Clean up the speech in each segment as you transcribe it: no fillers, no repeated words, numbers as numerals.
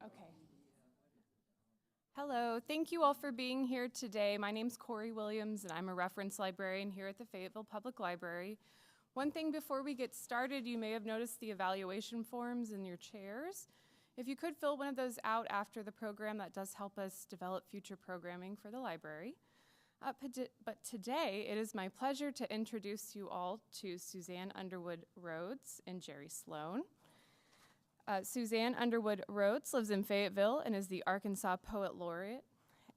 Okay. Hello, thank you all for being here today. My name's Corey Williams, and I'm a reference librarian here at the Fayetteville Public Library. One thing before we get started, you may have noticed the evaluation forms in your chairs. If you could fill one of those out after the program, that does help us develop future programming for the library. But today, it is my pleasure to introduce you all to Suzanne Underwood Rhodes and Jerry Sloan. Suzanne Underwood Rhodes lives in Fayetteville and is the Arkansas Poet Laureate,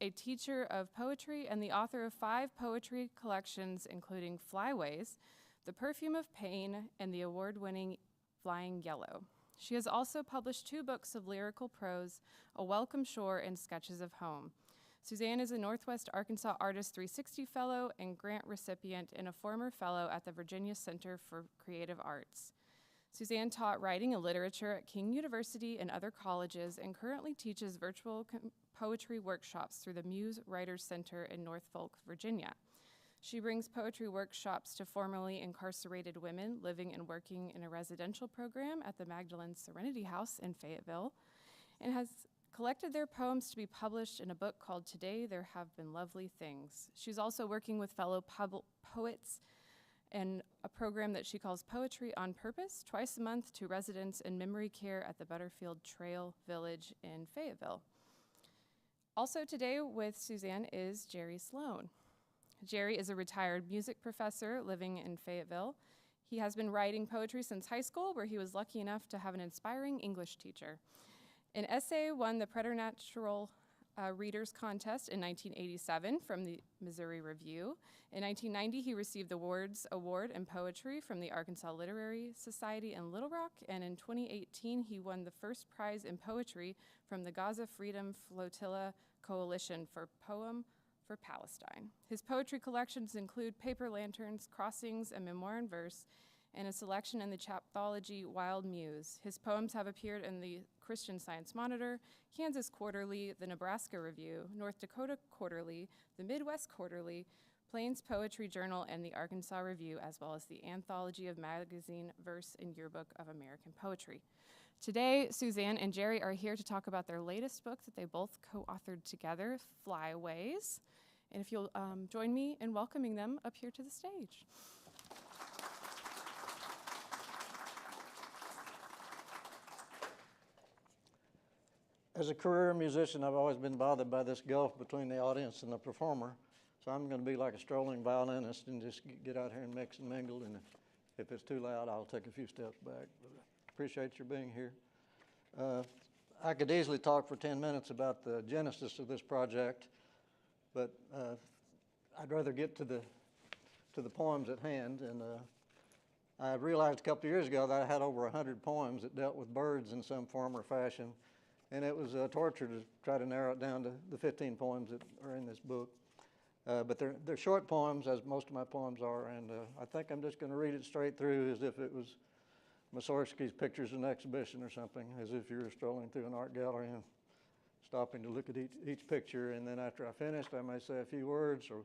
a teacher of poetry, and the author of 5 poetry collections, including Flyways, The Perfume of Pain, and the award-winning Flying Yellow. She has also published 2 books of lyrical prose, A Welcome Shore and Sketches of Home. Suzanne is a Northwest Arkansas Artist 360 Fellow and grant recipient and a former fellow at the Virginia Center for Creative Arts. Suzanne taught writing and literature at King University and other colleges and currently teaches virtual poetry workshops through the Muse Writers Center in Norfolk, Virginia. She brings poetry workshops to formerly incarcerated women living and working in a residential program at the Magdalene Serenity House in Fayetteville and has collected their poems to be published in a book called Today There Have Been Lovely Things. She's also working with fellow poets in a program that she calls Poetry on Purpose, twice a month to residents in memory care at the Butterfield Trail Village in Fayetteville. Also today with Suzanne is Jerry Sloan. Jerry is a retired music professor living in Fayetteville. He has been writing poetry since high school, where he was lucky enough to have an inspiring English teacher. An essay won the Preternatural Readers Contest in 1987 from the Missouri Review. In 1990, he received the Wards Award in Poetry from the Arkansas Literary Society in Little Rock, and in 2018, he won the first prize in poetry from the Gaza Freedom Flotilla Coalition for Poem for Palestine. His poetry collections include Paper Lanterns, Crossings, a memoir in verse, and a selection in the chapthology Wild Muse. His poems have appeared in the Christian Science Monitor, Kansas Quarterly, the Nebraska Review, North Dakota Quarterly, the Midwest Quarterly, Plains Poetry Journal, and the Arkansas Review, as well as the Anthology of Magazine, Verse, and Yearbook of American Poetry. Today, Suzanne and Jerry are here to talk about their latest book that they both co-authored together, Flyways. And if you'll join me in welcoming them up here to the stage. As a career musician, I've always been bothered by this gulf between the audience and the performer. So I'm going to be like a strolling violinist and just get out here and mix and mingle. And if it's too loud, I'll take a few steps back. But I appreciate your being here. I could easily talk for 10 minutes about the genesis of this project, but I'd rather get to the poems at hand. And I realized a couple of years ago that I had over 100 poems that dealt with birds in some form or fashion. And it was a torture to try to narrow it down to the 15 poems that are in this book. But they're short poems, as most of my poems are, and I think I'm just going to read it straight through as if it was Mussorgsky's Pictures in Exhibition or something, as if you were strolling through an art gallery and stopping to look at each picture. And then after I finished, I may say a few words, or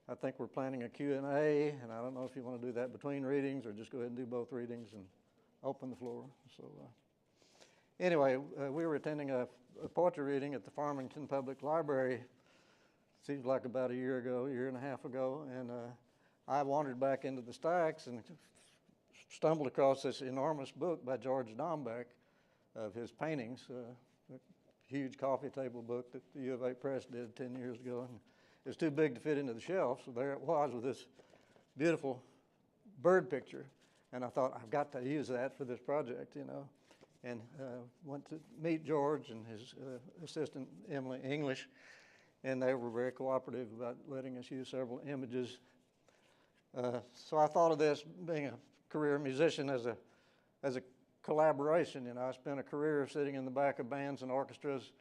I think we're planning a Q&A, and I don't know if you want to do that between readings or just go ahead and do both readings and open the floor. So. Anyway, we were attending a poetry reading at the Farmington Public Library, seems like about a year and a half ago, and I wandered back into the stacks and stumbled across this enormous book by George Dombeck of his paintings, a huge coffee table book that the U of A Press did 10 years ago. And it was too big to fit into the shelf, so there it was with this beautiful bird picture, and I thought, I've got to use that for this project, you know. And went to meet George and his assistant, Emily English, and they were very cooperative about letting us use several images. So I thought of this, being a career musician, as a collaboration. You know, I spent a career sitting in the back of bands and orchestras.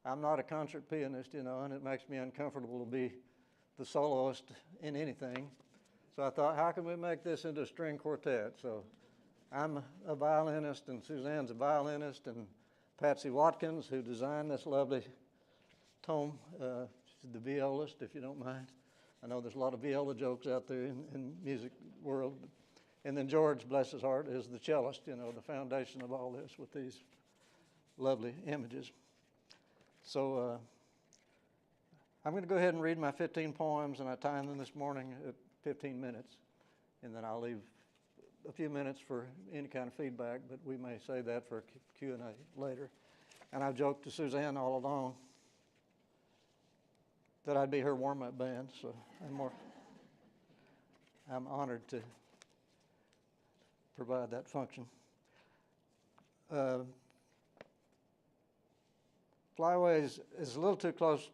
I'm not a concert pianist, you know, and it makes me uncomfortable to be the soloist in anything. So I thought, how can we make this into a string quartet? So I'm a violinist, and Suzanne's a violinist, and Patsy Watkins, who designed this lovely tome, she's the violist, if you don't mind. I know there's a lot of viola jokes out there in music world. And then George, bless his heart, is the cellist, you know, the foundation of all this with these lovely images. So I'm going to go ahead and read my 15 poems, and I timed them this morning at 15 minutes, and then I'll leave a few minutes for any kind of feedback, but we may save that for Q&A later. And I've joked to Suzanne all along that I'd be her warm-up band, so I'm honored to provide that function. Flyways is a little too close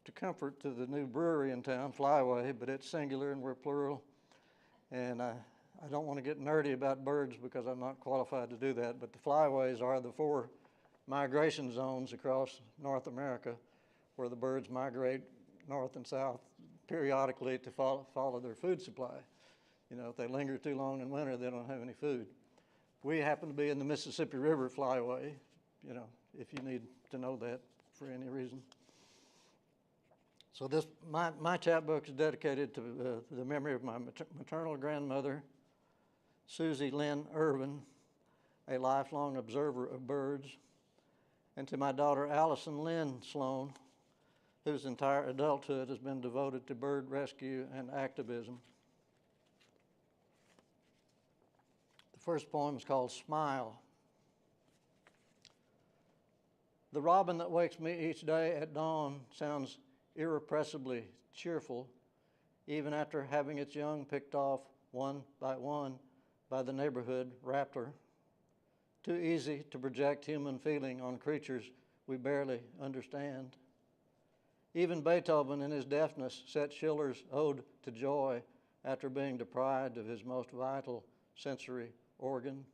to comfort to the new brewery in town, Flyway, but it's singular and we're plural. And I don't want to get nerdy about birds because I'm not qualified to do that, but the flyways are the 4 migration zones across North America where the birds migrate north and south periodically to follow their food supply. You know, if they linger too long in winter, they don't have any food. We happen to be in the Mississippi River flyway, you know, if you need to know that for any reason. So my chapbook is dedicated to the memory of my maternal grandmother, Susie Lynn Irvin, a lifelong observer of birds, and to my daughter Allison Lynn Sloan, whose entire adulthood has been devoted to bird rescue and activism. The first poem is called Smile. The robin that wakes me each day at dawn sounds irrepressibly cheerful, even after having its young picked off one by the neighborhood raptor. Too easy to project human feeling on creatures we barely understand. Even Beethoven in his deafness set Schiller's Ode to Joy after being deprived of his most vital sensory organ.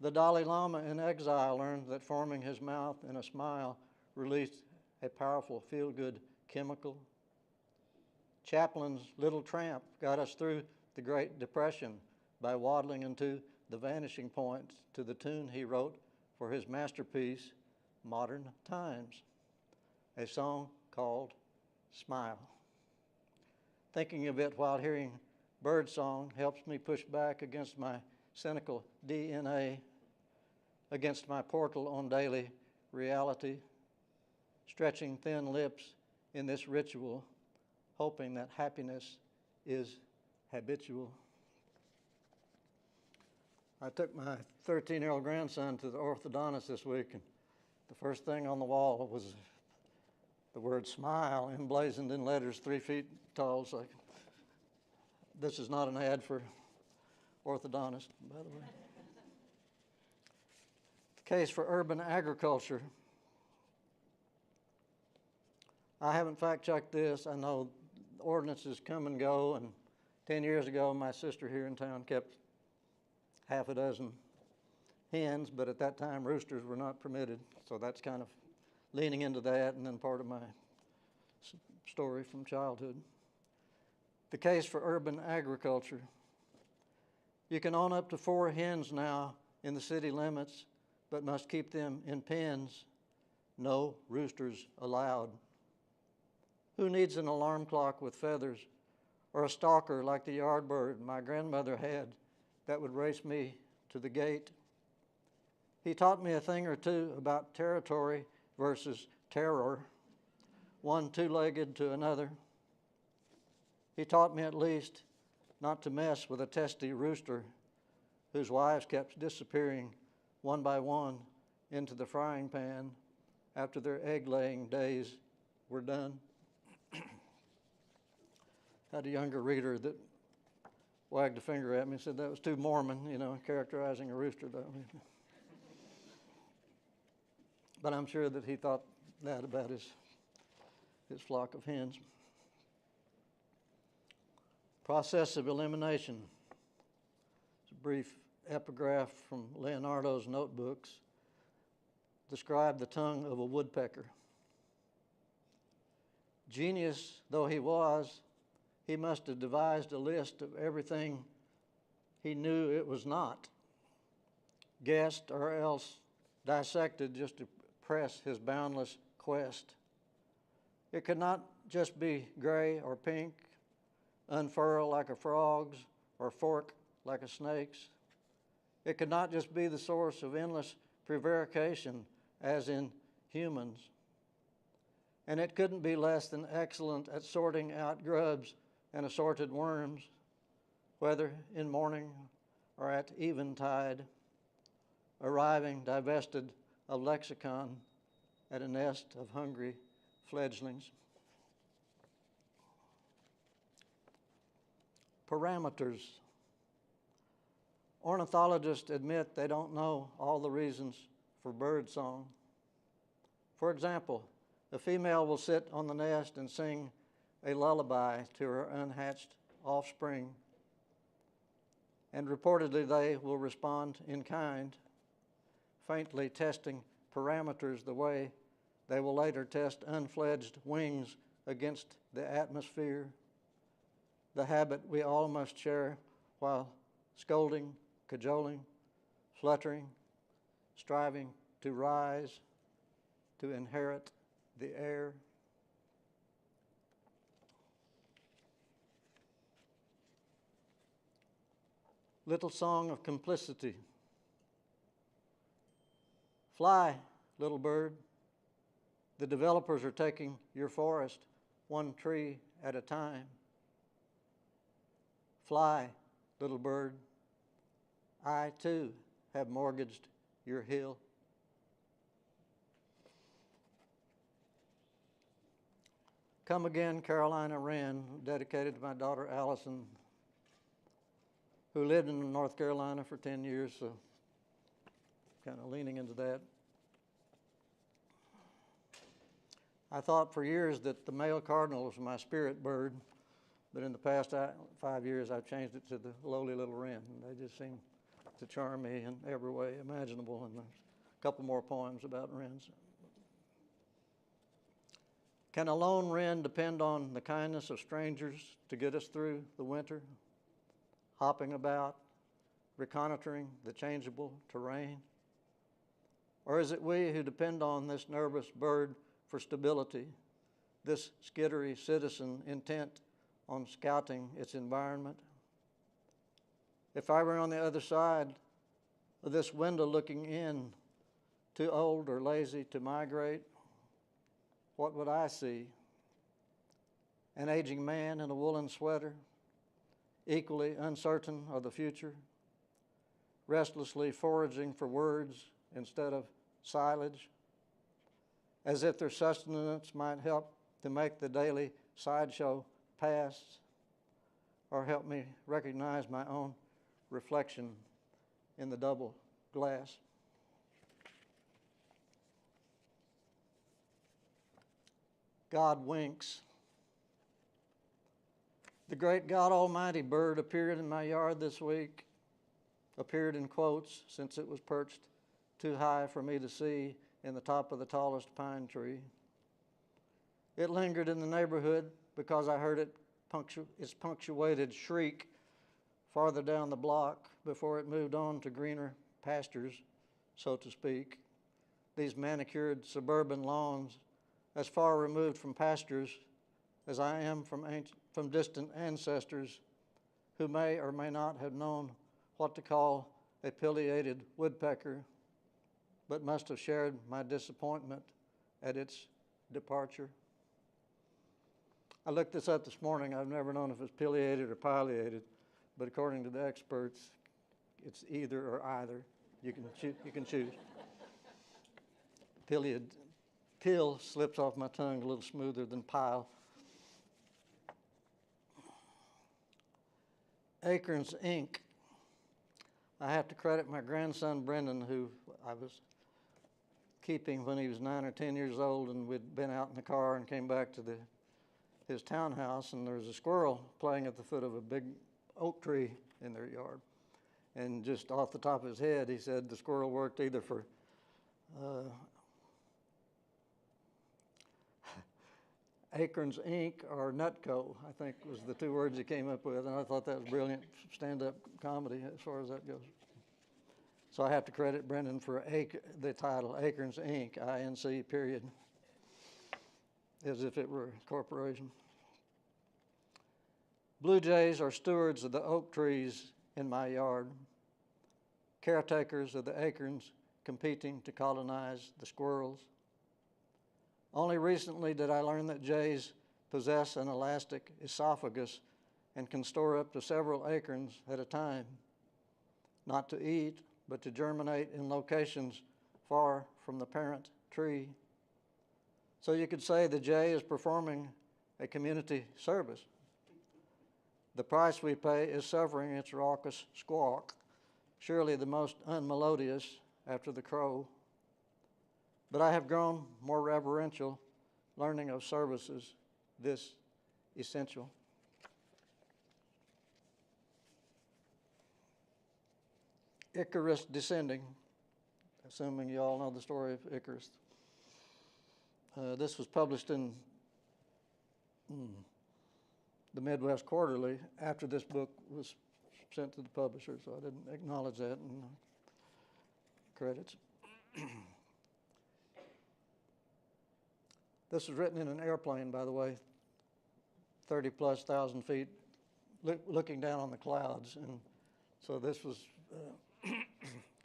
The Dalai Lama in exile learned that forming his mouth in a smile released a powerful feel-good chemical. Chaplin's Little Tramp got us through the Great Depression by waddling into the vanishing point to the tune he wrote for his masterpiece, Modern Times, a song called Smile. Thinking of it while hearing birdsong helps me push back against my cynical DNA, against my portal on daily reality, stretching thin lips in this ritual, hoping that happiness is habitual. I took my 13-year-old grandson to the orthodontist this week, and the first thing on the wall was the word smile emblazoned in letters 3 feet tall. So this is not an ad for orthodontist, by the way. The case for urban agriculture. I haven't fact-checked this. I know ordinances come and go, and 10 years ago, my sister here in town kept half a dozen hens, but at that time, roosters were not permitted, so that's kind of leaning into that, and then part of my story from childhood. The case for urban agriculture. You can own up to 4 hens now in the city limits, but must keep them in pens. No roosters allowed. Who needs an alarm clock with feathers or a stalker like the yard bird my grandmother had that would race me to the gate? He taught me a thing or two about territory versus terror, one two-legged to another. He taught me at least not to mess with a testy rooster whose wives kept disappearing one by one into the frying pan after their egg-laying days were done. Had a younger reader that wagged a finger at me and said that was too Mormon, you know, characterizing a rooster that way. But I'm sure that he thought that about his flock of hens. Process of elimination. It's a brief epigraph from Leonardo's notebooks. Described the tongue of a woodpecker. Genius though he was, he must have devised a list of everything he knew it was not, guessed or else dissected just to press his boundless quest. It could not just be gray or pink, unfurl like a frog's or fork like a snake's. It could not just be the source of endless prevarication as in humans. and it couldn't be less than excellent at sorting out grubs and assorted worms, whether in morning or at eventide, arriving divested of lexicon at a nest of hungry fledglings. Parameters. Ornithologists admit they don't know all the reasons for bird song. For example, a female will sit on the nest and sing a lullaby to her unhatched offspring, and reportedly they will respond in kind, faintly testing parameters the way they will later test unfledged wings against the atmosphere, the habit we all must share while scolding, cajoling, fluttering, striving to rise, to inherit the air. Little song of complicity. Fly, little bird. The developers are taking your forest one tree at a time. Fly, little bird. I, too, have mortgaged your hill. Come Again, Carolina Wren, dedicated to my daughter Allison, who lived in North Carolina for 10 years, so kind of leaning into that. I thought for years that the male cardinal was my spirit bird, but in the past 5 years I've changed it to the lowly little wren. They just seem to charm me in every way imaginable, and there's a couple more poems about wrens. Can a lone wren depend on the kindness of strangers to get us through the winter, hopping about, reconnoitering the changeable terrain? Or is it we who depend on this nervous bird for stability, this skittery citizen intent on scouting its environment? If I were on the other side of this window looking in, too old or lazy to migrate, what would I see? An aging man in a woolen sweater, equally uncertain of the future, restlessly foraging for words instead of silage, as if their sustenance might help to make the daily sideshow pass, or help me recognize my own reflection in the double glass. God winks. The great God Almighty bird appeared in my yard this week, appeared in quotes since it was perched too high for me to see in the top of the tallest pine tree. It lingered in the neighborhood because I heard its punctuated shriek farther down the block before it moved on to greener pastures, so to speak. These manicured suburban lawns, as far removed from pastures as I am from distant ancestors who may or may not have known what to call a pileated woodpecker, but must have shared my disappointment at its departure. I looked this up this morning. I've never known if it's pileated or pileated, but according to the experts, it's either or either. You can choose. Pileated. Pil slips off my tongue a little smoother than pile. Acorns Inc. I have to credit my grandson Brendan, who I was keeping when he was 9 or 10 years old, and we'd been out in the car and came back to his townhouse, and there was a squirrel playing at the foot of a big oak tree in their yard. And just off the top of his head, he said the squirrel worked either for Acorns Inc. or Nutco, I think was the two words he came up with, and I thought that was brilliant stand-up comedy as far as that goes. So I have to credit Brendan for the title, Acorns Inc., I-N-C, period, as if it were a corporation. Blue jays are stewards of the oak trees in my yard, caretakers of the acorns competing to colonize the squirrels. Only recently did I learn that jays possess an elastic esophagus and can store up to several acorns at a time, not to eat, but to germinate in locations far from the parent tree. So you could say the jay is performing a community service. The price we pay is suffering its raucous squawk, surely the most unmelodious after the crow. But I have grown more reverential, learning of services this essential. Icarus descending, assuming you all know the story of Icarus. This was published in the Midwest Quarterly after this book was sent to the publisher, so I didn't acknowledge that in credits. This was written in an airplane, by the way, 30+ thousand feet, looking down on the clouds. And so this was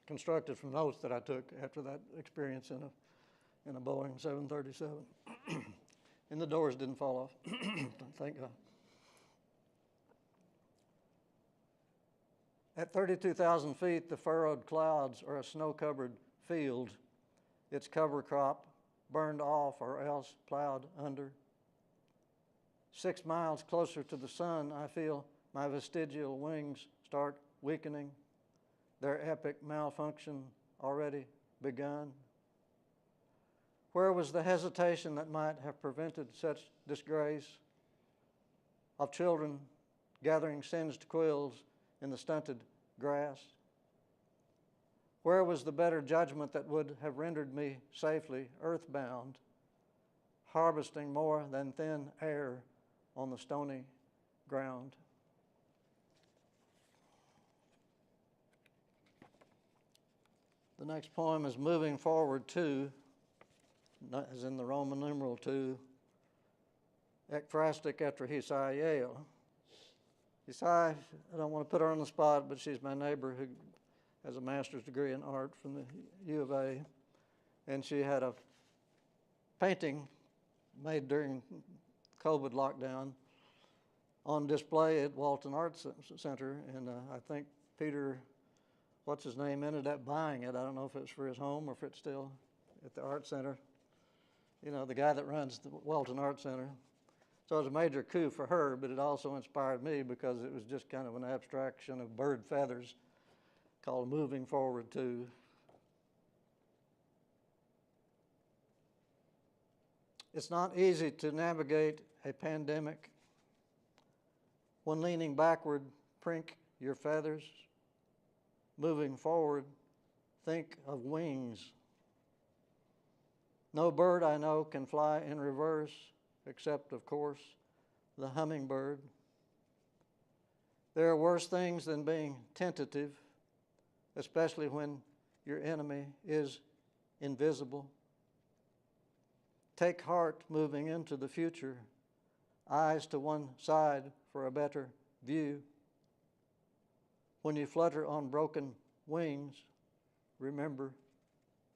constructed from notes that I took after that experience in a Boeing 737. And the doors didn't fall off, thank God. At 32,000 feet, the furrowed clouds are a snow-covered field, its cover crop burned off or else plowed under. 6 miles closer to the sun, I feel my vestigial wings start weakening, their epic malfunction already begun. Where was the hesitation that might have prevented such disgrace of children gathering singed quills in the stunted grass? Where was the better judgment that would have rendered me safely earthbound, harvesting more than thin air on the stony ground? The next poem is Moving Forward to, as in the Roman numeral 2, ekphrastic after Hisai Yale. Hisai, I don't want to put her on the spot, but she's my neighbor who has a master's degree in art from the U of A, and she had a painting made during COVID lockdown on display at Walton Arts Center, and I think Peter, what's his name, ended up buying it. I don't know if it's for his home or if it's still at the art center. You know, the guy that runs the Walton Art Center. So it was a major coup for her, but it also inspired me because it was just kind of an abstraction of bird feathers called Moving Forward to. It's not easy to navigate a pandemic. When leaning backward, prink your feathers. Moving forward, think of wings. No bird I know can fly in reverse, except, of course, the hummingbird. There are worse things than being tentative, especially when your enemy is invisible. Take heart moving into the future, eyes to one side for a better view. When you flutter on broken wings, remember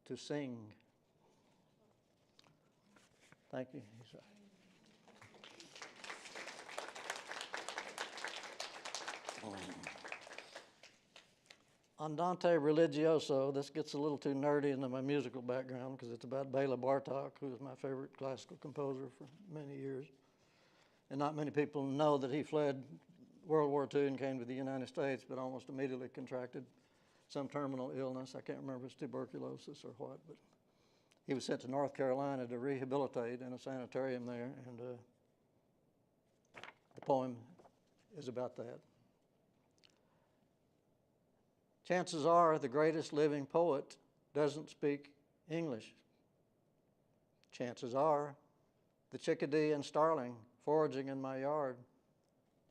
to sing. Thank you. Andante Religioso, this gets a little too nerdy into my musical background because it's about Bela Bartok, who is my favorite classical composer for many years. And not many people know that he fled World War II and came to the United States, but almost immediately contracted some terminal illness. I can't remember if it's tuberculosis or what, but he was sent to North Carolina to rehabilitate in a sanitarium there, and the poem is about that. Chances are the greatest living poet doesn't speak English. Chances are the chickadee and starling foraging in my yard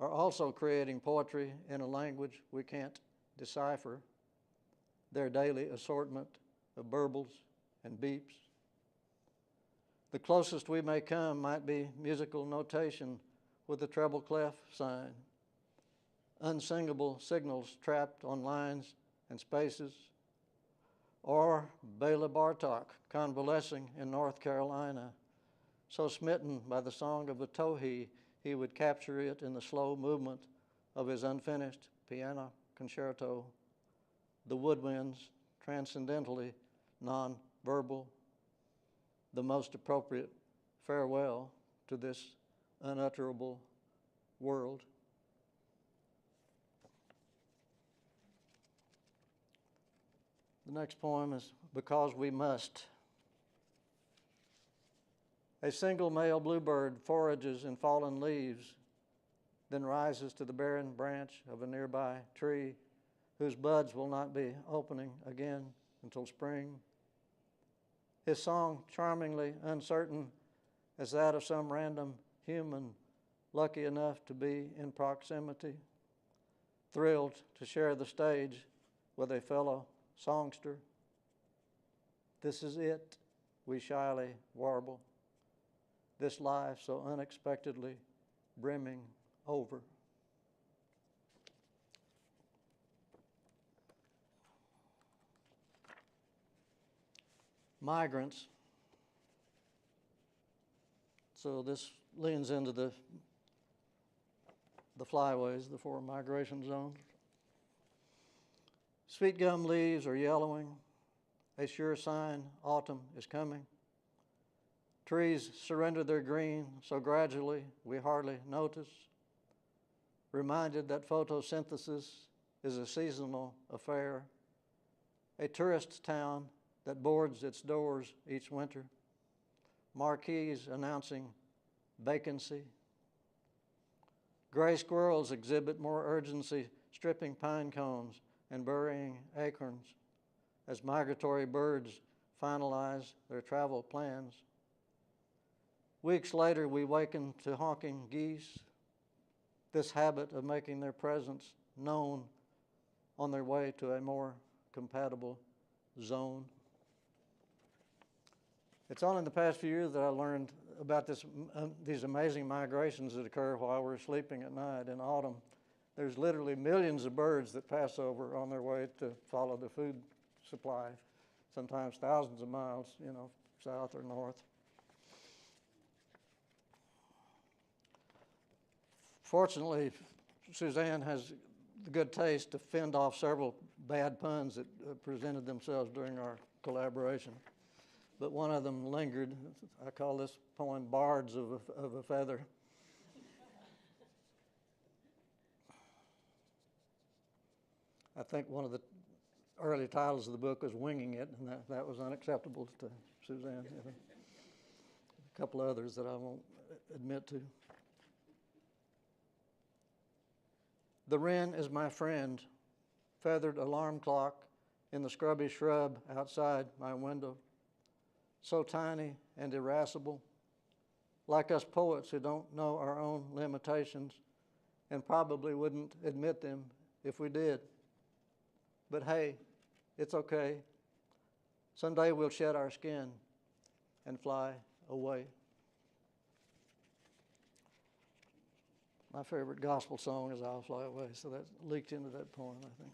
are also creating poetry in a language we can't decipher, their daily assortment of burbles and beeps. The closest we may come might be musical notation with a treble clef sign, unsingable signals trapped on lines and spaces, or Bela Bartok convalescing in North Carolina so smitten by the song of the towhee, he would capture it in the slow movement of his unfinished piano concerto. The woodwinds, transcendentally non-verbal, the most appropriate farewell to this unutterable world. The next poem is Because We Must. A single male bluebird forages in fallen leaves, then rises to the barren branch of a nearby tree whose buds will not be opening again until spring. His song, charmingly uncertain as that of some random human lucky enough to be in proximity, thrilled to share the stage with a fellow songster. This is it, we shyly warble, this life so unexpectedly brimming over. Migrants. So this leans into the flyways, the 4 migration zones. Sweet gum leaves are yellowing, a sure sign autumn is coming. Trees surrender their green so gradually we hardly notice, reminded that photosynthesis is a seasonal affair, a tourist town that boards its doors each winter, marquees announcing vacancy. Gray squirrels exhibit more urgency, stripping pine cones and burying acorns as migratory birds finalize their travel plans. Weeks later, we waken to honking geese, this habit of making their presence known on their way to a more compatible zone. It's only in the past few years that I learned about these amazing migrations that occur while we're sleeping at night in autumn. There's literally millions of birds that pass over on their way to follow the food supply, sometimes thousands of miles, south or north. Fortunately, Suzanne has the good taste to fend off several bad puns that presented themselves during our collaboration. But one of them lingered. I call this poem Bards of a Feather. I think one of the early titles of the book was Winging It, and that was unacceptable to Suzanne. A couple others that I won't admit to. The wren is my friend, feathered alarm clock in the scrubby shrub outside my window. So tiny and irascible, like us poets who don't know our own limitations and probably wouldn't admit them if we did. But hey, it's okay. Someday we'll shed our skin and fly away. My favorite gospel song is I'll Fly Away, so that leaked into that poem, I think.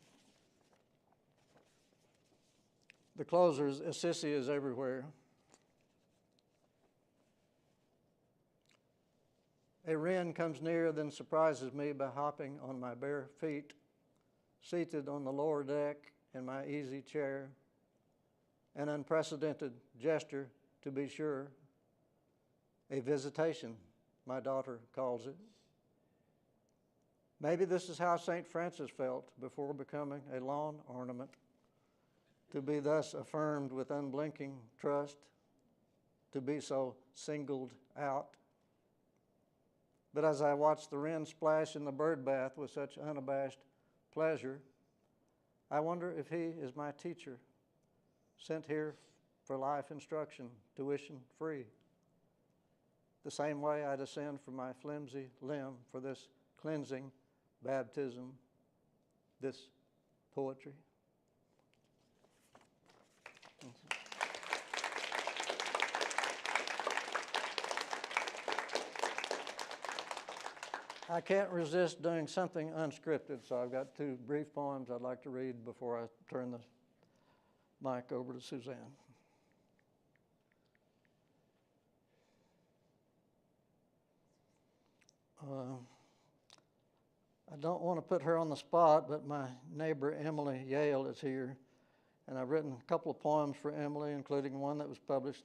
The closer is Assisi is everywhere. A wren comes near, then surprises me by hopping on my bare feet, seated on the lower deck in my easy chair. An unprecedented gesture, to be sure. A visitation, my daughter calls it. Maybe this is how St. Francis felt before becoming a lawn ornament, to be thus affirmed with unblinking trust, to be so singled out. But as I watch the wren splash in the bird bath with such unabashed pleasure, I wonder if he is my teacher, sent here for life instruction, tuition free. The same way I descend from my flimsy limb for this cleansing baptism, this poetry. I can't resist doing something unscripted, so I've got 2 brief poems I'd like to read before I turn the mic over to Suzanne. I don't want to put her on the spot, but my neighbor Emily Yale is here, and I've written a couple of poems for Emily, including one that was published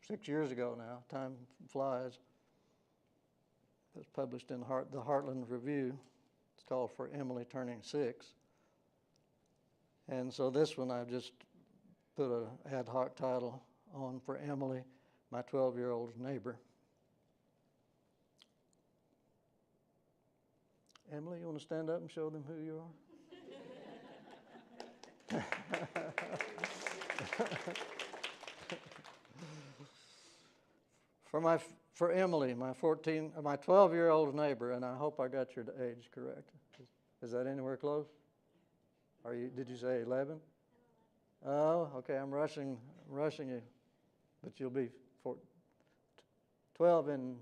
6 years ago now, Time Flies. It was published in the Heartland Review. It's called For Emily Turning 6. And so this one I've just put an ad hoc title on, For Emily, my 12-year-old neighbor. Emily, you want to stand up and show them who you are? For Emily, my 12-year-old neighbor, and I hope I got your age correct. Is that anywhere close? Did you say 11? Oh, okay, I'm rushing you, but you'll be 12 in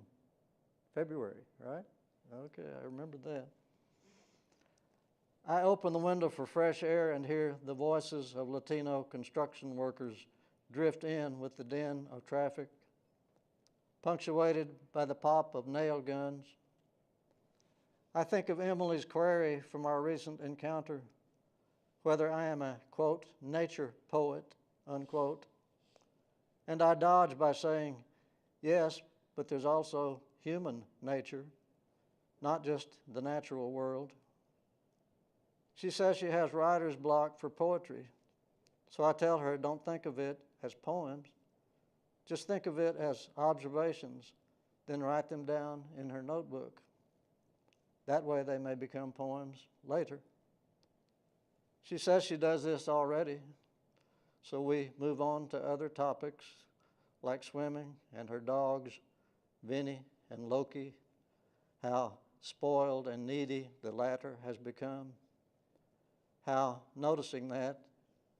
February, right? Okay, I remembered that. I open the window for fresh air and hear the voices of Latino construction workers drift in with the din of traffic, punctuated by the pop of nail guns. I think of Emily's query from our recent encounter, whether I am a, quote, nature poet, unquote, and I dodge by saying, yes, but there's also human nature, not just the natural world. She says she has writer's block for poetry, so I tell her don't think of it as poems. Just think of it as observations, then write them down in her notebook. That way they may become poems later. She says she does this already, so we move on to other topics like swimming and her dogs, Vinny and Loki, how spoiled and needy the latter has become, how noticing that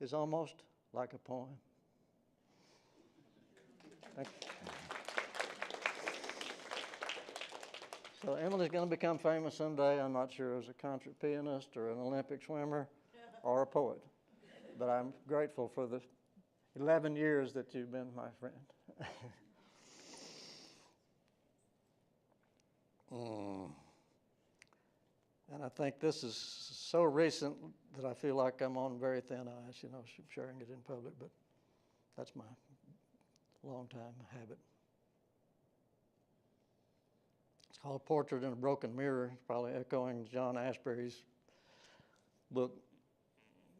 is almost like a poem. So Emily's going to become famous someday. I'm not sure as a concert pianist or an Olympic swimmer or a poet, but I'm grateful for the 11 years that you've been my friend. And I think this is so recent that I feel like I'm on very thin ice, sharing it in public, but that's my long-time habit. It's called Portrait in a Broken Mirror, probably echoing John Ashbery's book,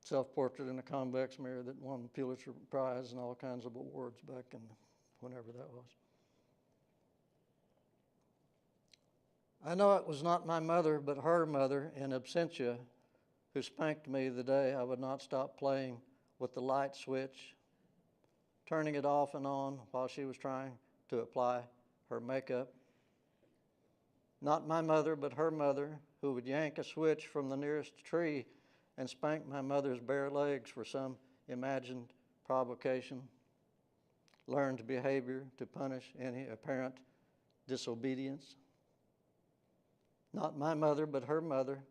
Self-Portrait in a Convex Mirror, that won the Pulitzer Prize and all kinds of awards back in whenever that was. I know it was not my mother, but her mother in absentia who spanked me the day I would not stop playing with the light switch, turning it off and on while she was trying to apply her makeup. Not my mother, but her mother, who would yank a switch from the nearest tree and spank my mother's bare legs for some imagined provocation, learned behavior to punish any apparent disobedience. Not my mother, but her mother,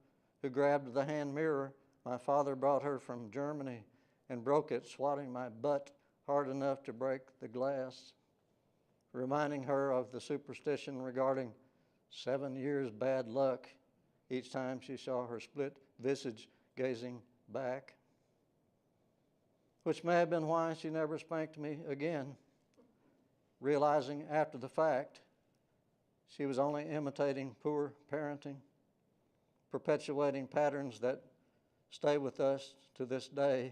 who grabbed the hand mirror my father brought her from Germany and broke it, swatting my butt hard enough to break the glass, reminding her of the superstition regarding 7 years bad luck each time she saw her split visage gazing back, which may have been why she never spanked me again, realizing after the fact she was only imitating poor parenting, perpetuating patterns that stay with us to this day,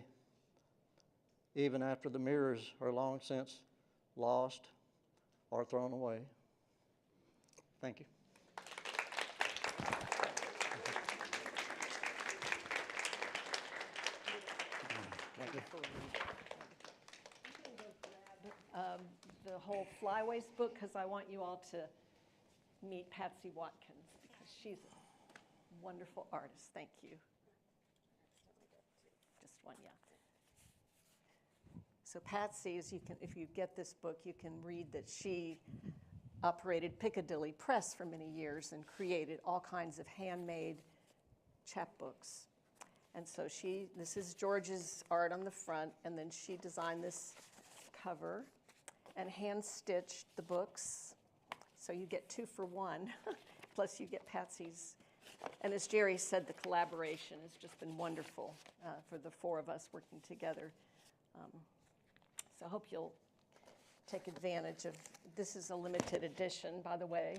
even after the mirrors are long since lost or thrown away. Thank you. Thank you. The whole Flyways book, because I want you all to meet Patsy Watkins, because she's a wonderful artist. Thank you. Just one, yeah. So Patsy, if you get this book, you can read that she operated Piccadilly Press for many years and created all kinds of handmade chapbooks. And so this is George's art on the front, and then she designed this cover and hand-stitched the books. So you get 2 for 1. plus you get Patsy's. And as Jerry said, the collaboration has just been wonderful for the four of us working together. So I hope you'll take advantage of, this is a limited edition, by the way.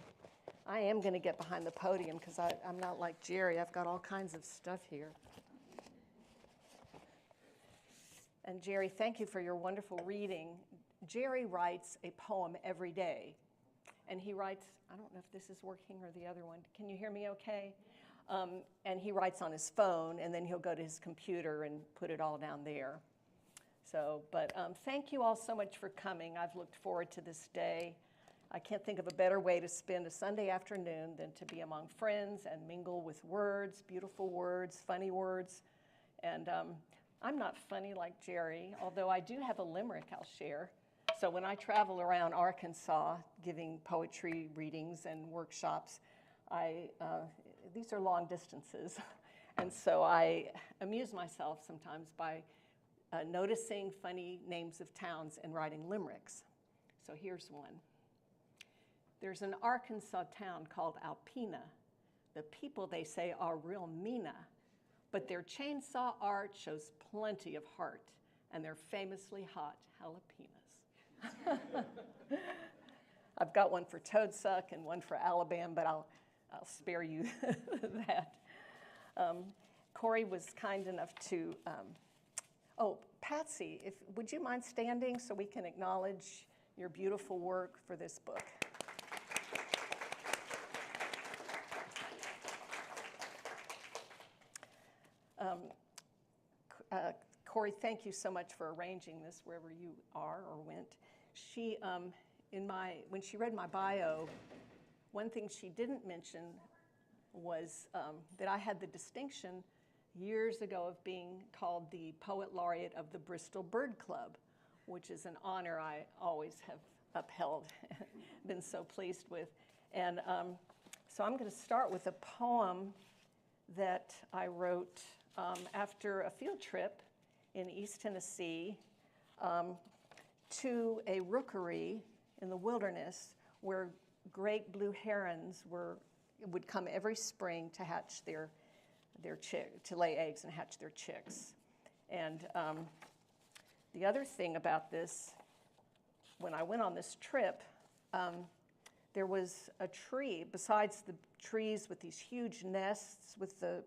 I am going to get behind the podium because I'm not like Jerry. I've got all kinds of stuff here. And Jerry, thank you for your wonderful reading. Jerry writes a poem every day. And he writes, I don't know if this is working or the other one. Can you hear me okay? And he writes on his phone, and then he'll go to his computer and put it all down there. So, but thank you all so much for coming. I've looked forward to this day. I can't think of a better way to spend a Sunday afternoon than to be among friends and mingle with words, beautiful words, funny words. And I'm not funny like Jerry, although I do have a limerick I'll share. So when I travel around Arkansas giving poetry readings and workshops, these are long distances. And so I amuse myself sometimes by noticing funny names of towns and writing limericks. So here's one. There's an Arkansas town called Alpena. The people, they say, are real meana, but their chainsaw art shows plenty of heart, and they're famously hot jalapenos. I've got one for Toadsuck and one for Alabama, but I'll spare you that. Corey was kind enough to, oh, Patsy, would you mind standing so we can acknowledge your beautiful work for this book? Corey, thank you so much for arranging this wherever you are or went. She, when she read my bio, one thing she didn't mention was that I had the distinction years ago of being called the Poet Laureate of the Bristol Bird Club, which is an honor I always have upheld, been so pleased with. And so I'm going to start with a poem that I wrote after a field trip in East Tennessee to a rookery in the wilderness where great blue herons would come every spring to hatch to lay eggs and hatch their chicks. And the other thing about this, when I went on this trip, there was a tree, besides the trees with these huge nests with the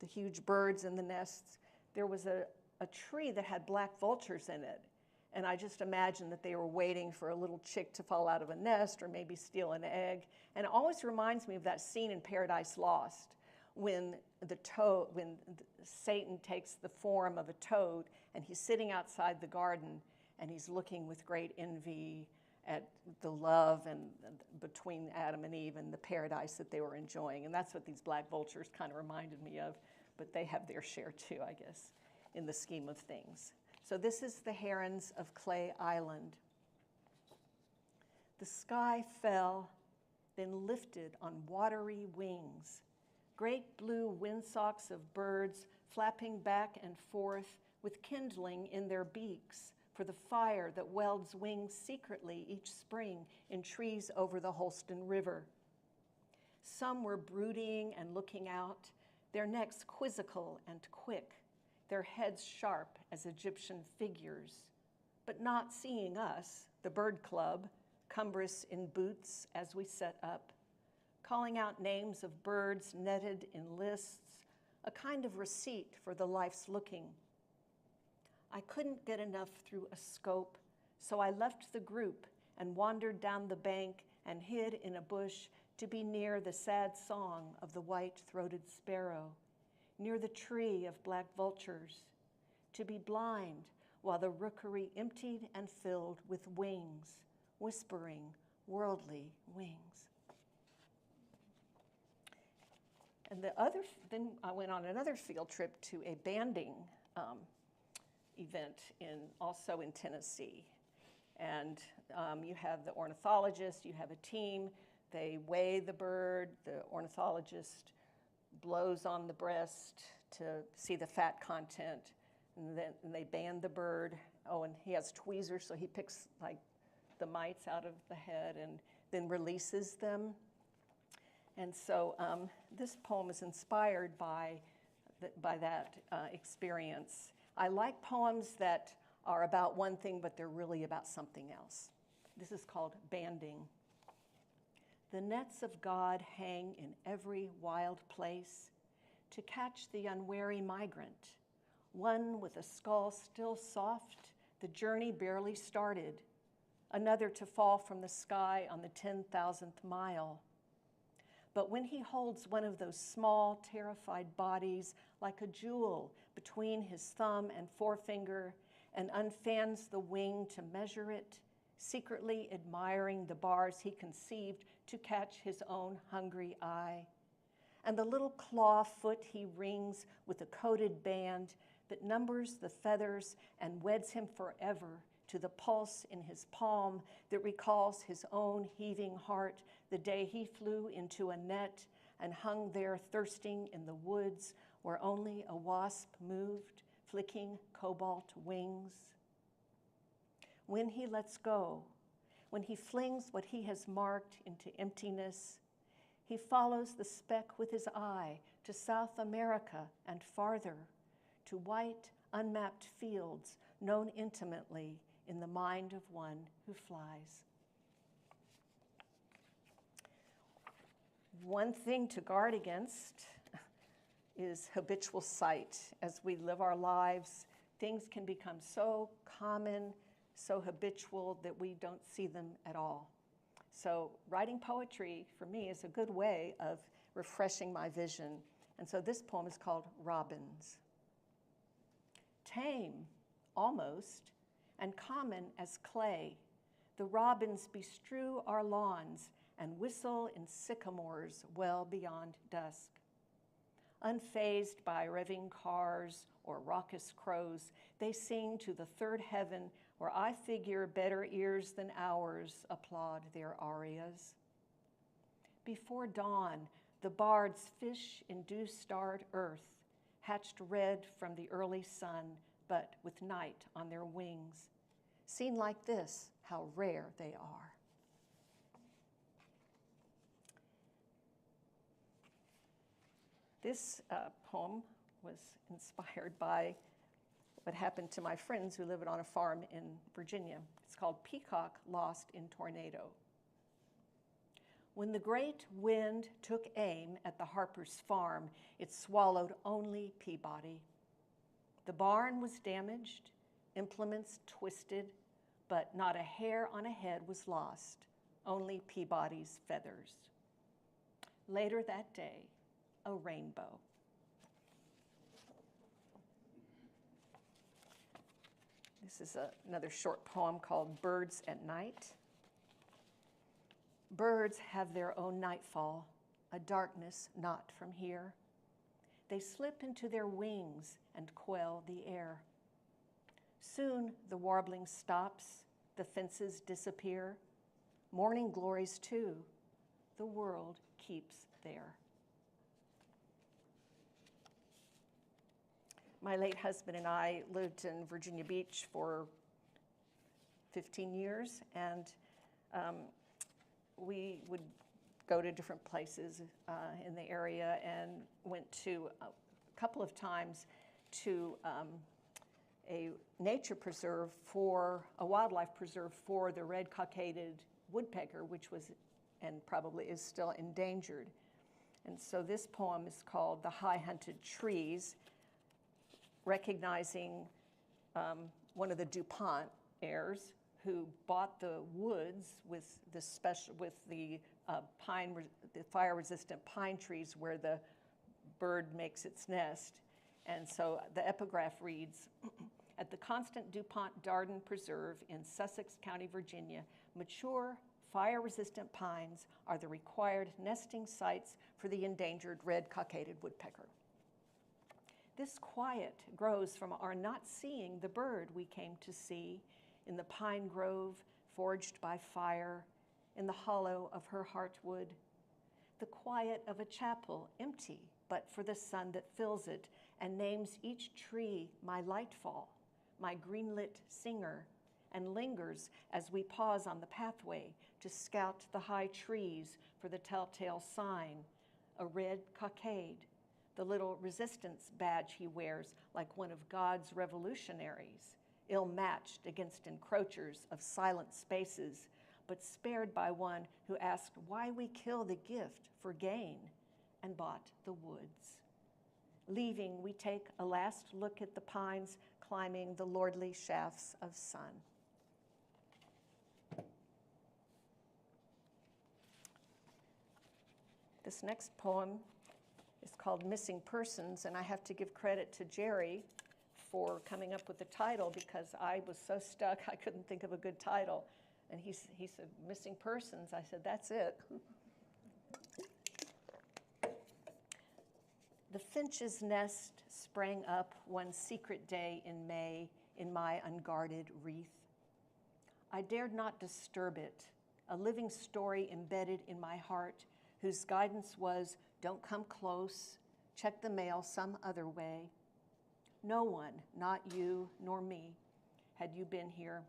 huge birds in the nests, there was a tree that had black vultures in it. And I just imagined that they were waiting for a little chick to fall out of a nest or maybe steal an egg. And it always reminds me of that scene in Paradise Lost when Satan takes the form of a toad and he's sitting outside the garden and he's looking with great envy at the love and between Adam and Eve and the paradise that they were enjoying. And that's what these black vultures kind of reminded me of, but they have their share too, I guess, in the scheme of things. So this is the herons of Clay Island. The sky fell, then lifted on watery wings. Great blue windsocks of birds flapping back and forth with kindling in their beaks for the fire that welds wings secretly each spring in trees over the Holston River. Some were brooding and looking out, their necks quizzical and quick, their heads sharp as Egyptian figures, but not seeing us, the bird club, cumbrous in boots as we set up, calling out names of birds netted in lists, a kind of receipt for the life's looking. I couldn't get enough through a scope, so I left the group and wandered down the bank and hid in a bush to be near the sad song of the white-throated sparrow, near the tree of black vultures, to be blind while the rookery emptied and filled with wings, whispering worldly wings. And then I went on another field trip to a banding event also in Tennessee. And you have the ornithologist, you have a team, they weigh the bird, the ornithologist blows on the breast to see the fat content, and then they band the bird. Oh, and he has tweezers, so he picks like the mites out of the head and then releases them. And so this poem is inspired by that experience. I like poems that are about one thing, but they're really about something else. This is called Banding. The nets of God hang in every wild place to catch the unwary migrant, one with a skull still soft, the journey barely started, another to fall from the sky on the 10,000th mile. But when he holds one of those small, terrified bodies like a jewel between his thumb and forefinger and unfans the wing to measure it, secretly admiring the bars he conceived to catch his own hungry eye, and the little claw foot he rings with a coated band that numbers the feathers and weds him forever to the pulse in his palm that recalls his own heaving heart the day he flew into a net and hung there thirsting in the woods where only a wasp moved, flicking cobalt wings. When he lets go, when he flings what he has marked into emptiness, he follows the speck with his eye to South America and farther, to white, unmapped fields known intimately in the mind of one who flies. One thing to guard against is habitual sight. As we live our lives, things can become so common, so habitual that we don't see them at all. So writing poetry, for me, is a good way of refreshing my vision. And so this poem is called Robins. Tame, almost, and common as clay, the robins bestrew our lawns and whistle in sycamores well beyond dusk. Unfazed by revving cars or raucous crows, they sing to the third heaven where I figure better ears than ours applaud their arias. Before dawn, the bards fish in dew-starred earth, hatched red from the early sun, but with night on their wings. Seen like this, how rare they are. This poem was inspired by what happened to my friends who live on a farm in Virginia. It's called Peacock Lost in Tornado. When the great wind took aim at the Harper's farm, it swallowed only Peabody. The barn was damaged, implements twisted, but not a hair on a head was lost, only Peabody's feathers. Later that day, a rainbow. This is another short poem called Birds at Night. Birds have their own nightfall, a darkness not from here. They slip into their wings and quell the air. Soon the warbling stops, the fences disappear. Morning glories too, the world keeps there. My late husband and I lived in Virginia Beach for 15 years, and we would go to different places in the area and went to a couple of times to a nature preserve for, a wildlife preserve for the red-cockaded woodpecker, which was and probably is still endangered. And so this poem is called The High Hunted Trees, recognizing one of the DuPont heirs who bought the woods with the fire-resistant pine trees where the bird makes its nest. And so the epigraph reads, at the Constant DuPont Darden Preserve in Sussex County, Virginia, mature fire-resistant pines are the required nesting sites for the endangered red-cockaded woodpecker. This quiet grows from our not seeing the bird we came to see in the pine grove forged by fire, in the hollow of her heartwood, the quiet of a chapel empty but for the sun that fills it and names each tree my lightfall, my greenlit singer, and lingers as we pause on the pathway to scout the high trees for the telltale sign, a red cockade, the little resistance badge he wears like one of God's revolutionaries, ill-matched against encroachers of silent spaces, but spared by one who asked why we kill the gift for gain and bought the woods. Leaving, we take a last look at the pines climbing the lordly shafts of sun. This next poem is called Missing Persons, and I have to give credit to Jerry for coming up with the title because I was so stuck I couldn't think of a good title. And he said, Missing Persons. I said, that's it. The finch's nest sprang up one secret day in May in my unguarded wreath. I dared not disturb it, a living story embedded in my heart whose guidance was, don't come close, check the mail some other way. No one, not you nor me, had you been here.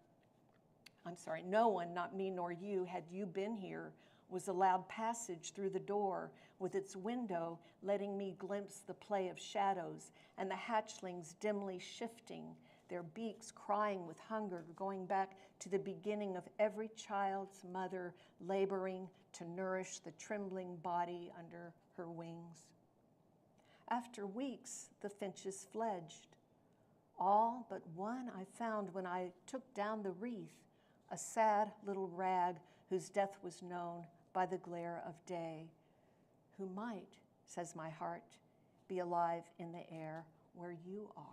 No one, not me nor you, had you been here, was allowed passage through the door with its window letting me glimpse the play of shadows and the hatchlings dimly shifting, their beaks crying with hunger, going back to the beginning of every child's mother laboring to nourish the trembling body under her wings. After weeks, the finches fledged. All but one I found when I took down the wreath, a sad little rag whose death was known by the glare of day, who might, says my heart, be alive in the air where you are.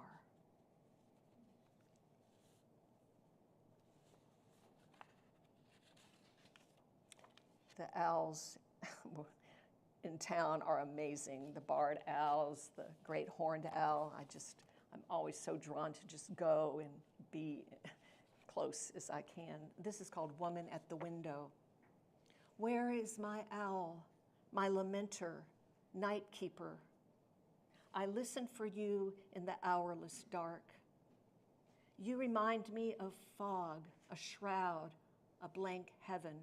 The owls in town are amazing. The barred owls, the great horned owl. I'm always so drawn to just go and be close as I can. This is called Woman at the Window. Where is my owl, my lamenter, night keeper? I listen for you in the hourless dark. You remind me of fog, a shroud, a blank heaven.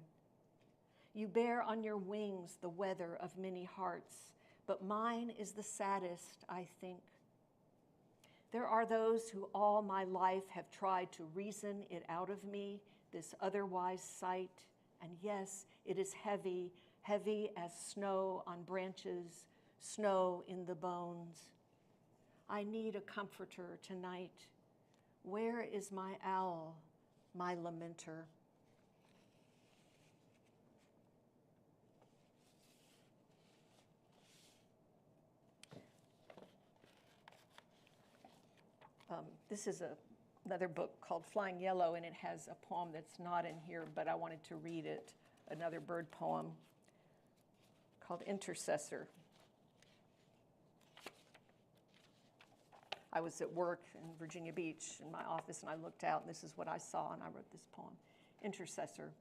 You bear on your wings the weather of many hearts, but mine is the saddest, I think. There are those who all my life have tried to reason it out of me, this otherwise sight, and yes, it is heavy, heavy as snow on branches, snow in the bones. I need a comforter tonight. Where is my owl, my lamenter? This is another book called Flying Yellow, and it has a poem that's not in here, but I wanted to read it, another bird poem called Intercessor. I was at work in Virginia Beach in my office, and I looked out, and this is what I saw, and I wrote this poem. Intercessor.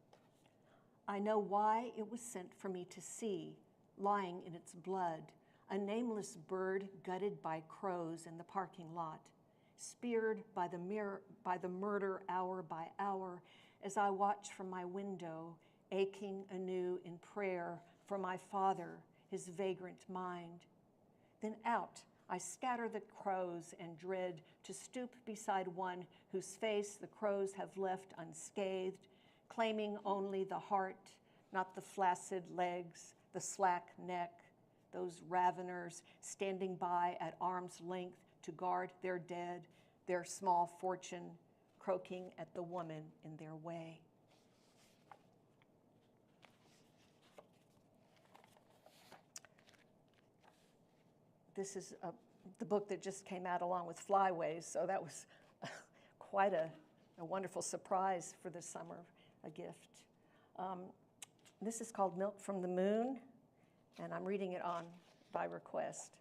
I know why it was sent for me to see, lying in its blood, a nameless bird gutted by crows in the parking lot, speared by the murder hour by hour as I watch from my window, aching anew in prayer for my father, his vagrant mind. Then out I scatter the crows and dread to stoop beside one whose face the crows have left unscathed, claiming only the heart, not the flaccid legs, the slack neck, those raveners standing by at arm's length to guard their dead, their small fortune, croaking at the woman in their way. This is the book that just came out along with Flyways, so that was quite a wonderful surprise for the summer, a gift. This is called Milk from the Moon, and I'm reading it on by request.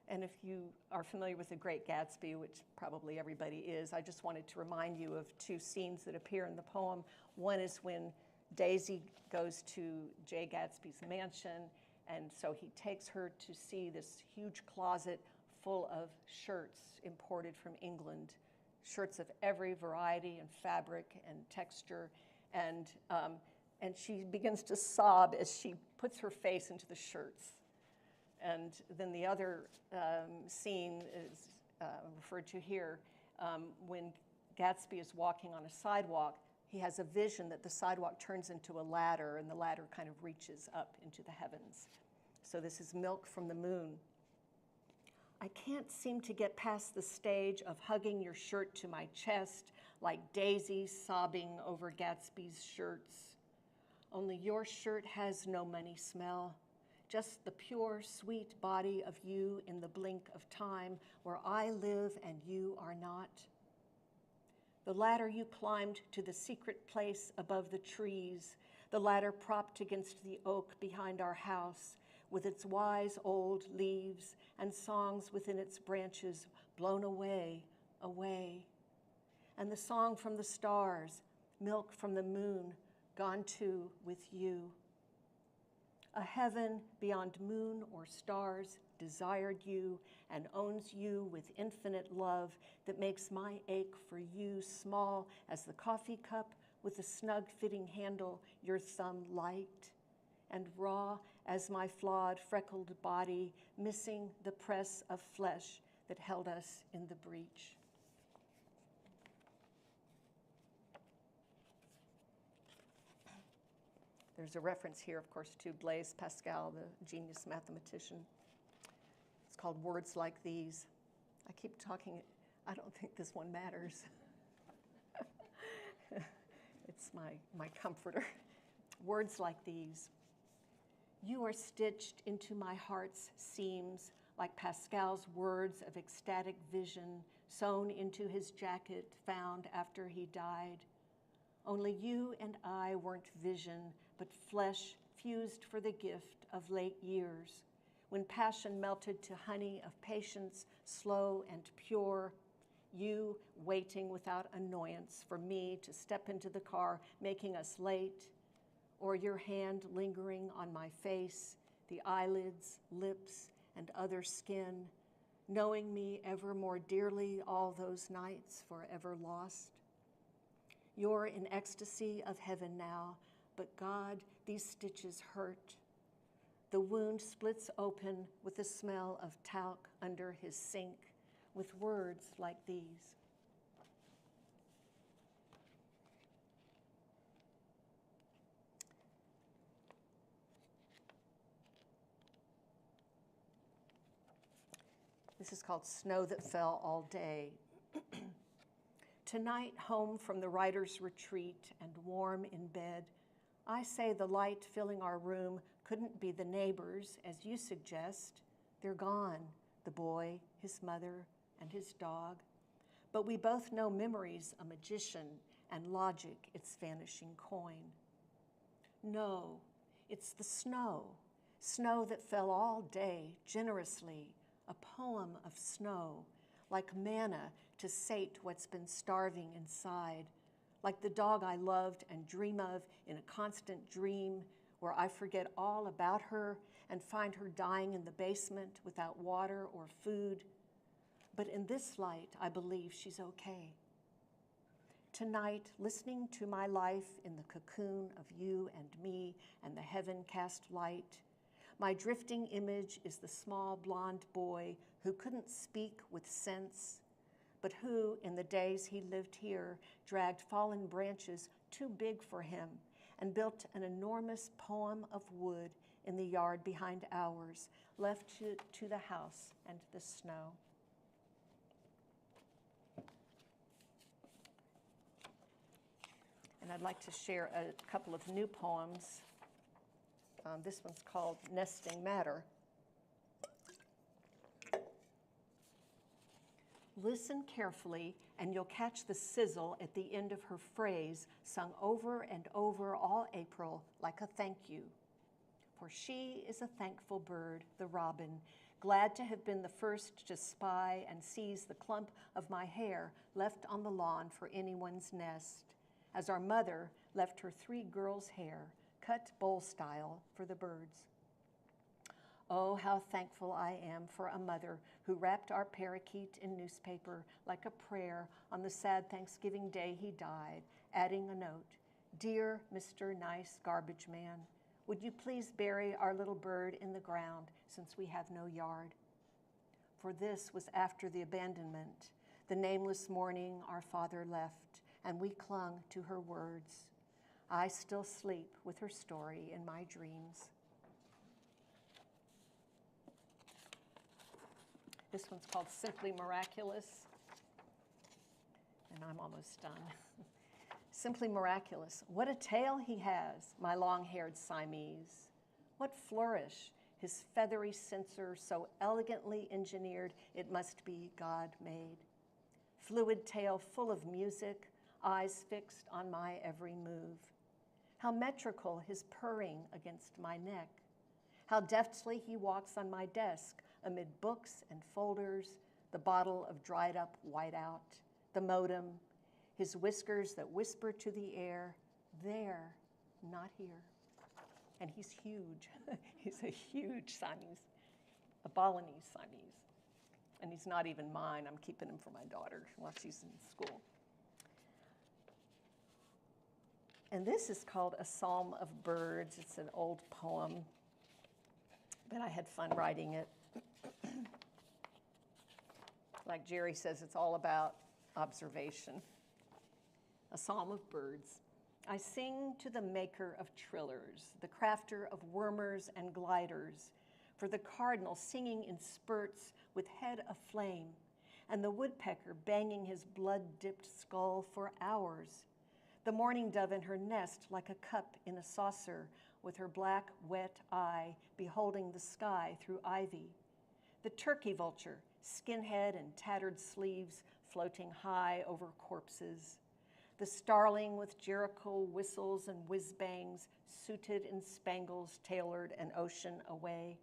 And if you are familiar with The Great Gatsby, which probably everybody is, I just wanted to remind you of two scenes that appear in the poem. One is when Daisy goes to Jay Gatsby's mansion, and so he takes her to see this huge closet full of shirts imported from England shirts of every variety and fabric and texture, and she begins to sob as she puts her face into the shirts. And then the other scene is referred to here, when Gatsby is walking on a sidewalk. He has a vision that the sidewalk turns into a ladder, and the ladder kind of reaches up into the heavens. So this is Milk from the Moon. I can't seem to get past the stage of hugging your shirt to my chest like Daisy sobbing over Gatsby's shirts. Only your shirt has no money smell, just the pure, sweet body of you in the blink of time where I live and you are not. The ladder you climbed to the secret place above the trees, the ladder propped against the oak behind our house, with its wise old leaves and songs within its branches blown away, away. And the song from the stars, milk from the moon, gone too with you. A heaven beyond moon or stars desired you and owns you with infinite love that makes my ache for you small as the coffee cup with the snug fitting handle your thumb light, and raw as my flawed freckled body missing the press of flesh that held us in the breach. There's a reference here, of course, to Blaise Pascal, the genius mathematician. It's called Words Like These. I keep talking, I don't think this one matters. It's my comforter. Words like these. You are stitched into my heart's seams like Pascal's words of ecstatic vision sewn into his jacket found after he died. Only you and I weren't vision, but flesh fused for the gift of late years, when passion melted to honey of patience, slow and pure, you waiting without annoyance for me to step into the car, making us late, or your hand lingering on my face, the eyelids, lips, and other skin, knowing me ever more dearly all those nights forever lost. You're in ecstasy of heaven now, but God, these stitches hurt. The wound splits open with the smell of talc under his sink, with words like these. This is called Snow That Fell All Day. Tonight, home from the writer's retreat and warm in bed, I say the light filling our room couldn't be the neighbors, as you suggest. They're gone, the boy, his mother, and his dog. But we both know memory's a magician and logic its vanishing coin. No, it's the snow, snow that fell all day, generously, a poem of snow, like manna to sate what's been starving inside, like the dog I loved and dream of in a constant dream where I forget all about her and find her dying in the basement without water or food. But in this light, I believe she's okay. Tonight, listening to my life in the cocoon of you and me and the heaven-cast light, my drifting image is the small blonde boy who couldn't speak with sense, but who, in the days he lived here, dragged fallen branches too big for him and built an enormous poem of wood in the yard behind ours, left to the house and the snow. And I'd like to share a couple of new poems. This one's called Nesting Matter. Listen carefully, and you'll catch the sizzle at the end of her phrase, sung over and over all April like a thank you. For she is a thankful bird, the robin, glad to have been the first to spy and seize the clump of my hair left on the lawn for anyone's nest, as our mother left her 3 girls' hair, cut bowl style, for the birds. Oh, how thankful I am for a mother who wrapped our parakeet in newspaper like a prayer on the sad Thanksgiving day he died, adding a note, "Dear Mr. Nice Garbage Man, would you please bury our little bird in the ground since we have no yard?" For this was after the abandonment, the nameless morning our father left, and we clung to her words. I still sleep with her story in my dreams. This one's called Simply Miraculous, and I'm almost done. Simply miraculous. What a tail he has, my long-haired Siamese. What flourish, his feathery censer so elegantly engineered it must be God-made. Fluid tail full of music, eyes fixed on my every move. How metrical his purring against my neck. How deftly he walks on my desk amid books and folders, the bottle of dried up whiteout, the modem, his whiskers that whisper to the air, there, not here. And he's huge. He's a huge Siamese, a Balinese Siamese. And he's not even mine. I'm keeping him for my daughter while she's in school. And this is called A Psalm of Birds. It's an old poem, but I had fun writing it. Like Jerry says, it's all about observation. A Psalm of Birds. I sing to the maker of trillers, the crafter of wormers and gliders, for the cardinal singing in spurts with head aflame, and the woodpecker banging his blood-dipped skull for hours, the mourning dove in her nest like a cup in a saucer, with her black, wet eye beholding the sky through ivy, the turkey vulture, skinhead and tattered sleeves floating high over corpses, the starling with Jericho whistles and whiz-bangs, suited in spangles tailored an ocean away,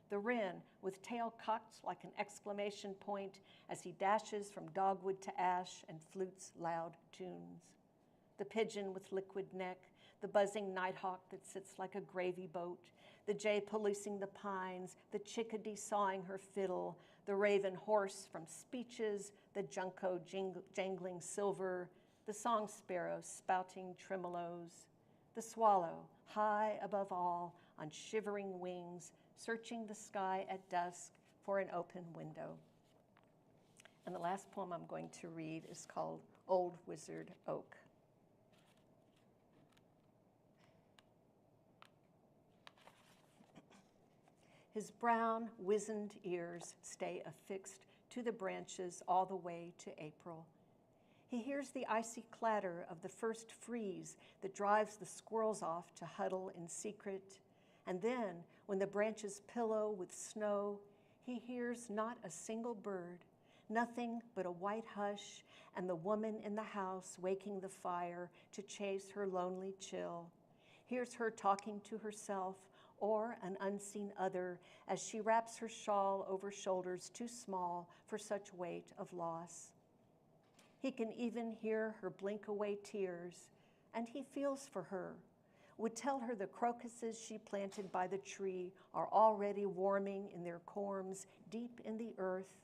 the wren with tail cocked like an exclamation point as he dashes from dogwood to ash and flutes loud tunes, the pigeon with liquid neck, the buzzing nighthawk that sits like a gravy boat, the jay policing the pines, the chickadee sawing her fiddle, the raven horse from speeches, the junco jangling silver, the song sparrow spouting tremolos, the swallow high above all on shivering wings, searching the sky at dusk for an open window. And the last poem I'm going to read is called Old Wizard Oak. His brown, wizened ears stay affixed to the branches all the way to April. He hears the icy clatter of the first freeze that drives the squirrels off to huddle in secret. And then, when the branches pillow with snow, he hears not a single bird, nothing but a white hush and the woman in the house waking the fire to chase her lonely chill. Hears her talking to herself or an unseen other as she wraps her shawl over shoulders too small for such weight of loss. He can even hear her blink away tears, and he feels for her, would tell her the crocuses she planted by the tree are already warming in their corms deep in the earth,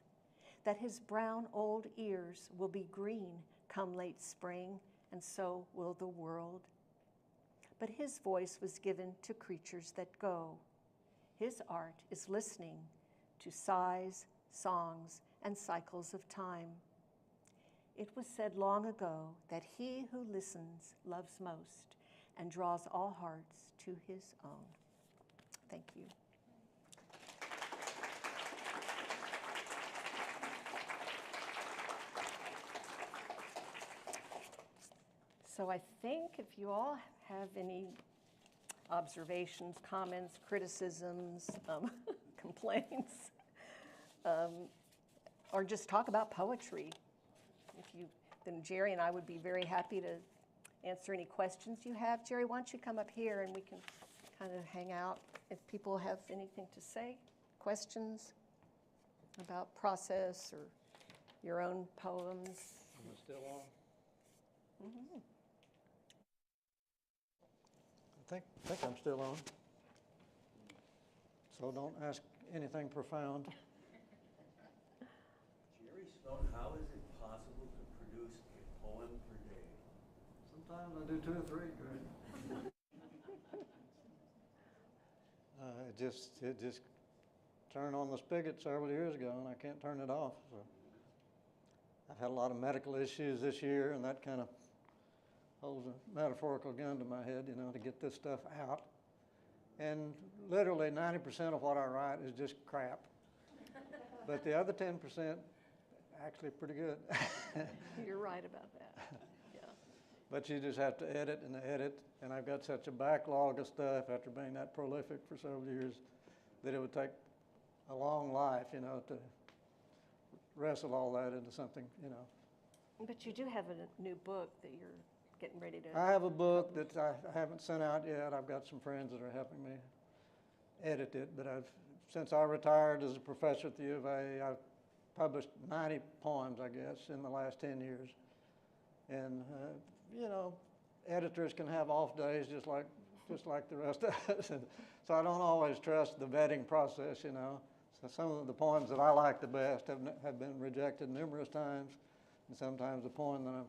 that his brown old ears will be green come late spring, and so will the world. But his voice was given to creatures that go. His art is listening to sighs, songs, and cycles of time. It was said long ago that he who listens loves most and draws all hearts to his own. Thank you. So I think if you all have any observations, comments, criticisms, complaints, or just talk about poetry, then Jerry and I would be very happy to answer any questions you have. Jerry, why don't you come up here and we can kind of hang out if people have anything to say, questions about process or your own poems. Am I still on? Mm-hmm. I think I'm still on. so don't ask anything profound. Jerry Stone, how is it possible to produce a poem per day? Sometimes I do 2 or 3, Greg. It just turned on the spigot several years ago, and I can't turn it off. So I've had a lot of medical issues this year, and that kind of holds a metaphorical gun to my head, to get this stuff out. And literally 90% of what I write is just crap. But the other 10% actually pretty good. You're right about that. Yeah. But you just have to edit and edit, and I've got such a backlog of stuff after being that prolific for several years that it would take a long life, to wrestle all that into something, But you do have a new book that you're getting ready to. I have a book that I haven't sent out yet. I've got some friends that are helping me edit it, but since I retired as a professor at the U of A, I've published 90 poems, I guess, in the last 10 years. And, editors can have off days just like the rest of us. And so I don't always trust the vetting process, So some of the poems that I like the best have been rejected numerous times. And sometimes the poem that I'm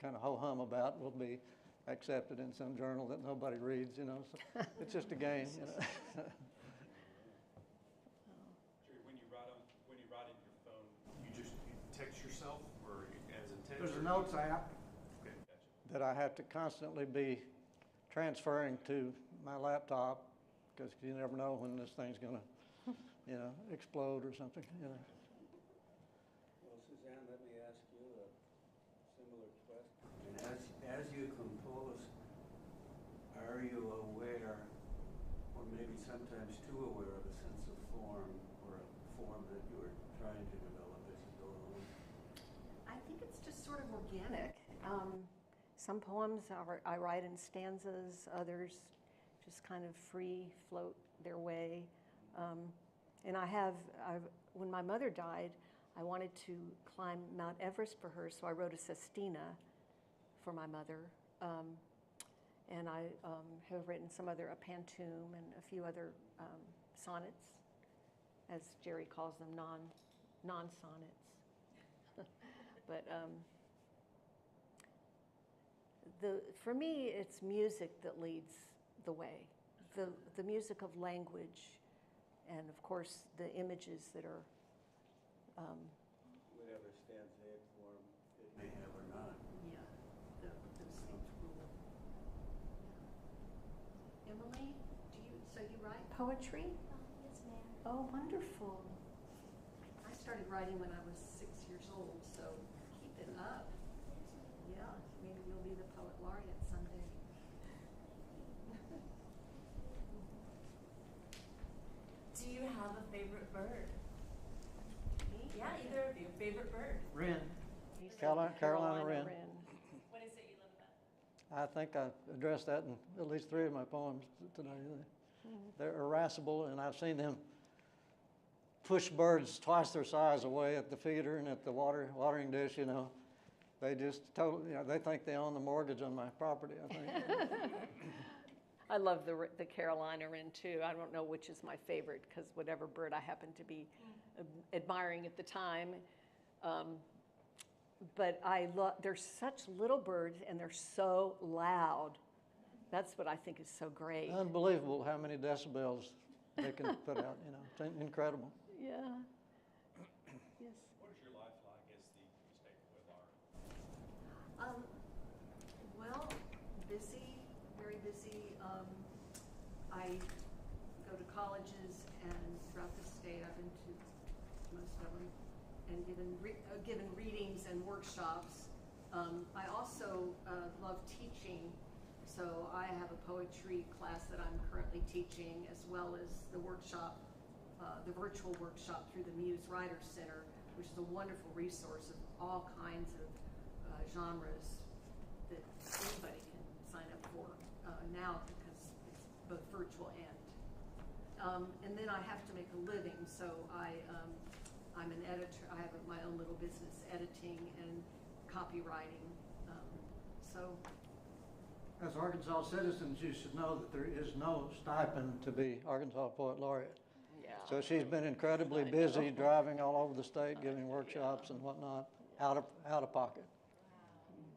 kind of ho-hum about will be accepted in some journal that nobody reads, So it's just a game, Jerry, when you write in your phone, you text yourself or as a text? There's a notes app Okay, gotcha. that I have to constantly be transferring to my laptop because you never know when this thing's going to, explode or something, Well, Suzanne, let me ask you a similar question. And as you compose, are you aware, or maybe sometimes too aware, of a sense of form or a form that you are trying to develop as you go along? I think it's just sort of organic. Some poems I write in stanzas, others just kind of free float their way. And when my mother died, I wanted to climb Mount Everest for her, so I wrote a sestina for my mother. And I have written some other, a pantoum and a few other sonnets, as Jerry calls them, non-sonnets. But for me, it's music that leads the way. The music of language, and of course the images that are. Whatever stanzaic form it may have or not. Yeah, those things rule. Emily, so you write poetry? Yes, ma'am. Oh, wonderful. I started writing when I was 6 years old, so keep it up. Yeah, maybe you'll be the poet laureate someday. Do you have a favorite bird? Me? Yeah, either of you. Favorite bird? Wren. You said Carolina wren. What is it you love about? I think I addressed that in at least 3 of my poems today. They're irascible, and I've seen them push birds twice their size away at the feeder and at the watering dish, They just totally, they think they own the mortgage on my property, I think. I love the Carolina wren too. I don't know which is my favorite because whatever bird I happen to be admiring at the time. But they're such little birds and they're so loud. That's what I think is so great. Unbelievable how many decibels they can put out, It's incredible. Yeah. Yes. What is your life like as the state poet laureate? Well, busy, very busy. I go to colleges and throughout the state. I've been to most of them and given readings and workshops. I also love teaching. So I have a poetry class that I'm currently teaching, as well as the workshop, the virtual workshop through the Muse Writer Center, which is a wonderful resource of all kinds of genres that anybody can sign up for now because it's both virtual and then I have to make a living. So I'm an editor. I have my own little business editing and copywriting. As Arkansas citizens, you should know that there is no stipend to be Arkansas Poet Laureate. So she's been incredibly busy driving all over the state, giving workshops and whatnot, out of pocket.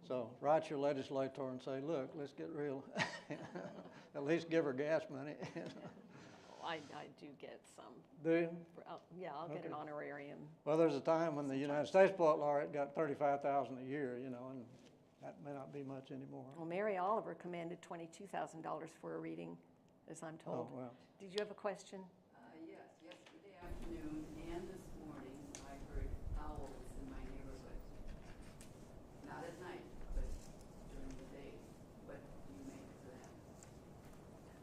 So write your legislator and say, look, let's get real. At least give her gas money. I do get some. Do you? Yeah, I'll get an Okay. honorarium. Well, there's a time when the United States Poet Laureate got $35,000 a year, you know, and that may not be much anymore. Well, Mary Oliver commanded $22,000 for a reading, as I'm Oh, told. well. Did you have a question? Yes, yesterday afternoon and this morning, I heard owls in my neighborhood. Not at night, but during the day. What do you make of that?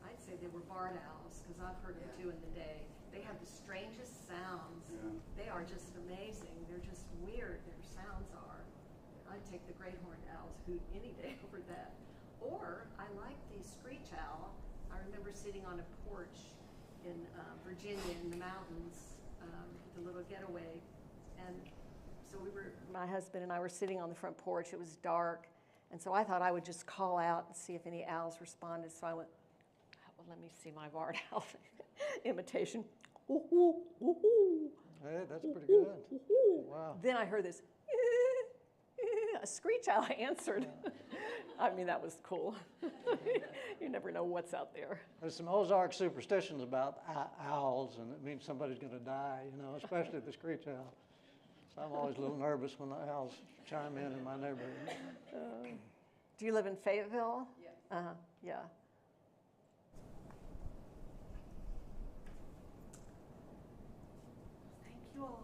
I'd say they were barred owls, because I've heard them Yeah. too in the day. They have the strangest sounds. Yeah. They are just amazing. They're just weird, their sounds are. I'd take the great horned owl's hoot any day over that. Or I like the screech owl. I remember sitting on a porch in Virginia in the mountains, the little getaway. And so my husband and I were sitting on the front porch. It was dark. And so I thought I would just call out and see if any owls responded. So I went, well, let me see my barred owl imitation. Ooh, ooh, ooh, ooh. Hey, that's pretty good. Wow. Then I heard this, a screech owl answered. I mean, that was cool. You never know what's out there. There's some Ozark superstitions about owls, and it means somebody's going to die, you know, especially the screech owl. So I'm always a little nervous when the owls chime in my neighborhood. Do you live in Fayetteville? Yes. Yeah. Thank you all